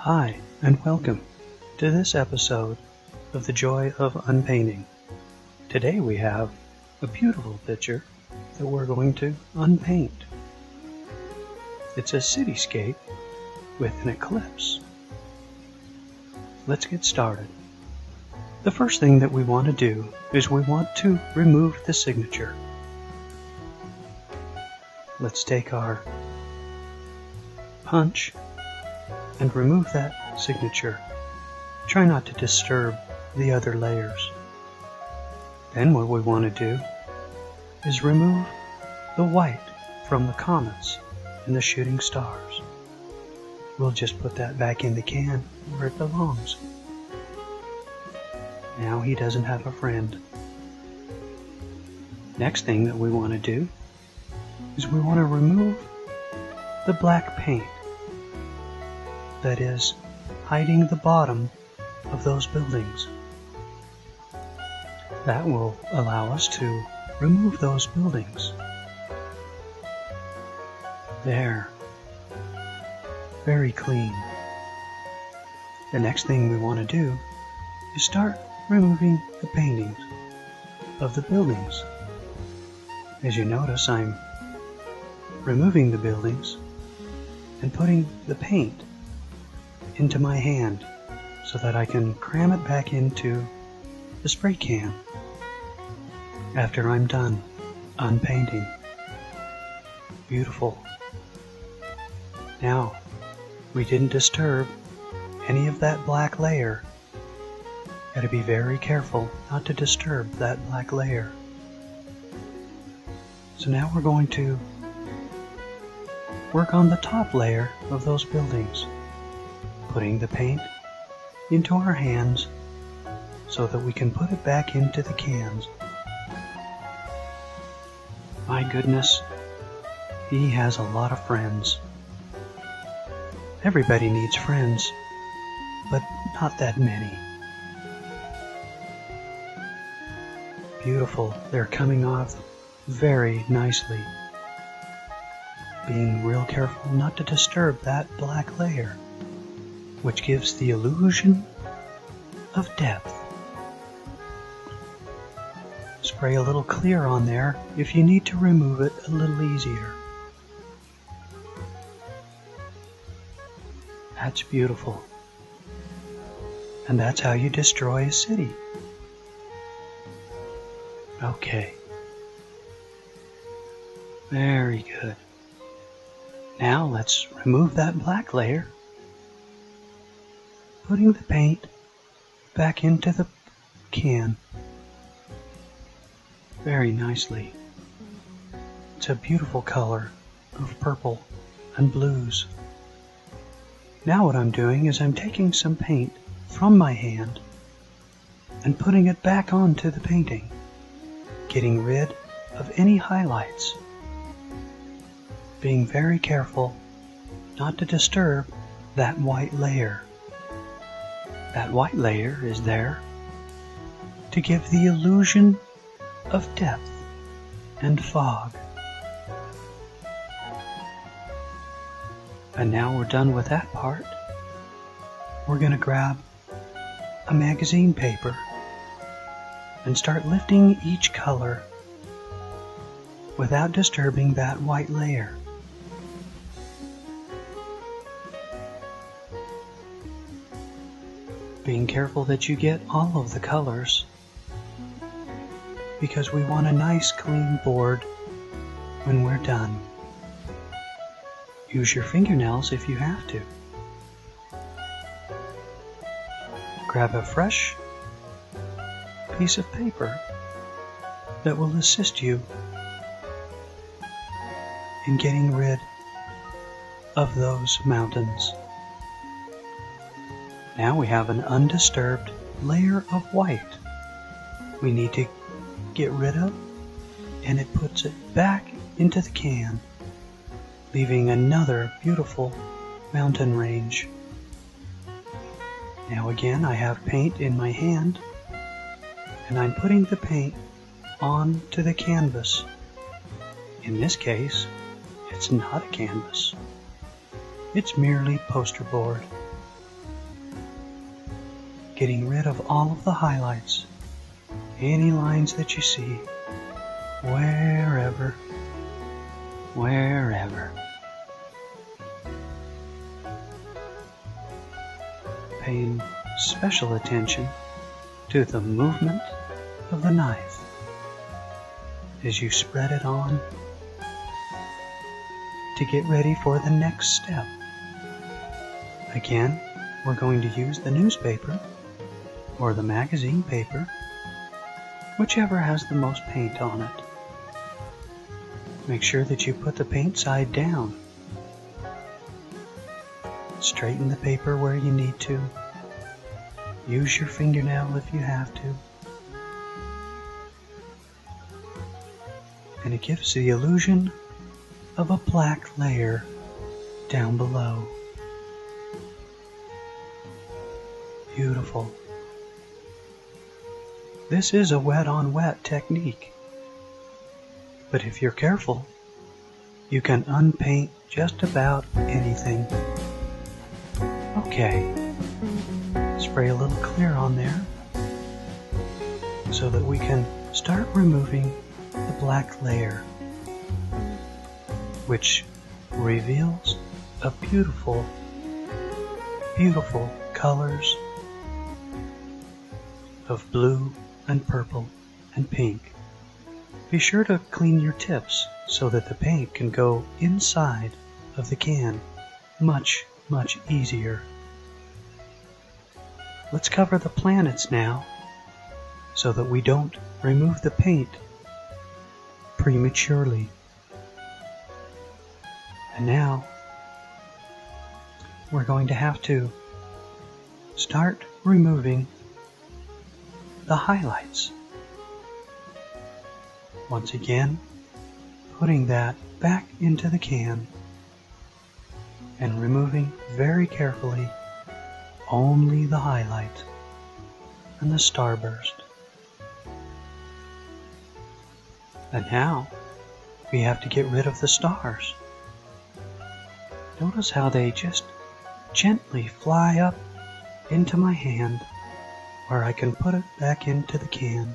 Hi, and welcome to this episode of The Joy of Unpainting. Today we have a beautiful picture that we're going to unpaint. It's a cityscape with an eclipse. Let's get started. The first thing that we want to do is we want to remove the signature. Let's take our punch and remove that signature. Try not to disturb the other layers. Then what we want to do is remove the white from the comets and the shooting stars. We'll just put that back in the can where it belongs. Now he doesn't have a friend. Next thing that we want to do is we want to remove the black paint that is hiding the bottom of those buildings. That will allow us to remove those buildings. There. Very clean. The next thing we want to do is start removing the paintings of the buildings. As you notice, I'm removing the buildings and putting the paint into my hand so that I can cram it back into the spray can after I'm done unpainting. Beautiful. Now, we didn't disturb any of that black layer. Gotta be very careful not to disturb that black layer. So now we're going to work on the top layer of those buildings, putting the paint into our hands so that we can put it back into the cans. My goodness, he has a lot of friends. Everybody needs friends, but not that many. Beautiful. They're coming off very nicely. Being real careful not to disturb that black layer, which gives the illusion of depth. Spray a little clear on there if you need to remove it a little easier. That's beautiful. And that's how you destroy a city. Okay. Very good. Now let's remove that black layer, putting the paint back into the can very nicely. It's a beautiful color of purple and blues. Now what I'm doing is I'm taking some paint from my hand and putting it back onto the painting, getting rid of any highlights. Being very careful not to disturb that white layer. That white layer is there to give the illusion of depth and fog. And now we're done with that part. We're going to grab a magazine paper and start lifting each color without disturbing that white layer. Being careful that you get all of the colors, because we want a nice clean board when we're done. Use your fingernails if you have to. Grab a fresh piece of paper that will assist you in getting rid of those mountains. Now we have an undisturbed layer of white we need to get rid of, and it puts it back into the can, leaving another beautiful mountain range. Now again, I have paint in my hand, and I'm putting the paint onto the canvas. In this case, it's not a canvas. It's merely poster board. getting rid of all of the highlights, any lines that you see, wherever. Paying special attention to the movement of the knife as you spread it on to get ready for the next step. Again, we're going to use the newspaper or the magazine paper, whichever has the most paint on it. Make sure that you put the paint side down. Straighten the paper where you need to. Use your fingernail if you have to. And it gives the illusion of a black layer down below. Beautiful. This is a wet on wet technique. But if you're careful, you can unpaint just about anything. Okay, spray a little clear on there so that we can start removing the black layer, which reveals a beautiful, beautiful colors of blue and purple and pink. Be sure to clean your tips so that the paint can go inside of the can much easier. Let's cover the planets now so that we don't remove the paint prematurely. And now we're going to have to start removing the highlights. Once again, putting that back into the can and removing very carefully only the highlight and the starburst. And now we have to get rid of the stars. Notice how they just gently fly up into my hand where I can put it back into the can.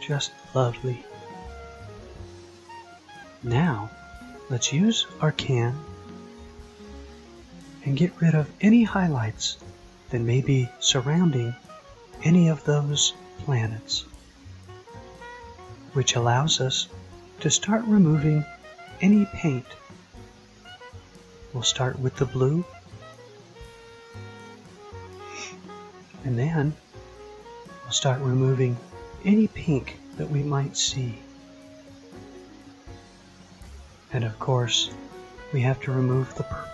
Just lovely. Now, let's use our can and get rid of any highlights that may be surrounding any of those planets, which allows us to start removing any paint. We'll start with the blue, and then we'll start removing any pink that we might see. And of course, we have to remove the purple.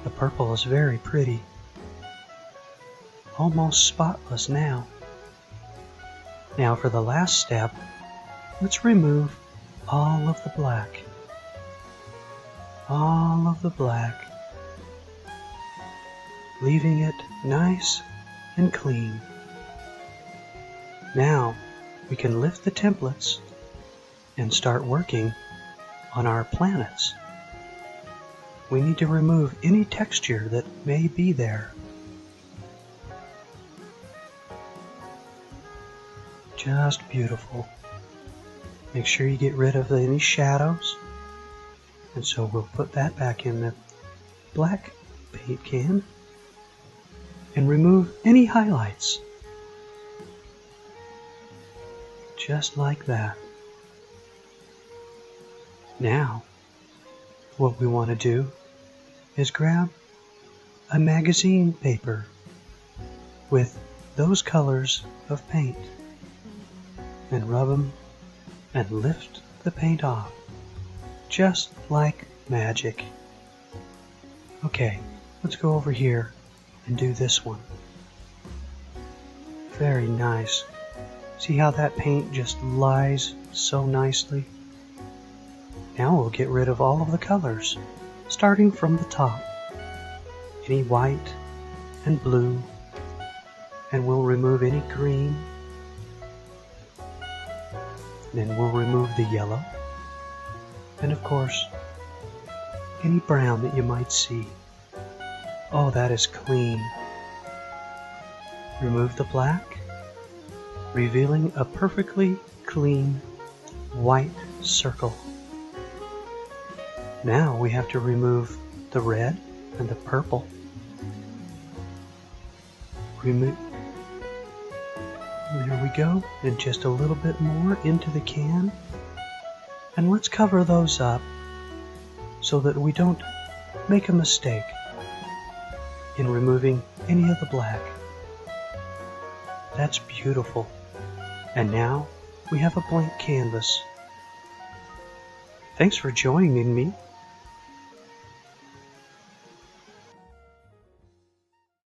The purple is very pretty, almost spotless now. Now for the last step, let's remove all of the black. All of the black, leaving it nice and clean. Now we can lift the templates and start working on our planets. We need to remove any texture that may be there. Just beautiful. Make sure you get rid of any shadows. And so we'll put that back in the black paint can and remove any highlights. Just like that. Now, what we want to do is grab a magazine paper with those colors of paint and rub them and lift the paint off, just like magic. Okay, let's go over here and do this one. Very nice. See how that paint just lies so nicely? Now we'll get rid of all of the colors, starting from the top. Any white and blue, and we'll remove any green. Then we'll remove the yellow, and of course, any brown that you might see. Oh, that is clean. Remove the black, revealing a perfectly clean white circle. Now we have to remove the red and the purple. There we go, and just a little bit more into the can. And let's cover those up so that we don't make a mistake in removing any of the black. That's beautiful. And now we have a blank canvas. Thanks for joining me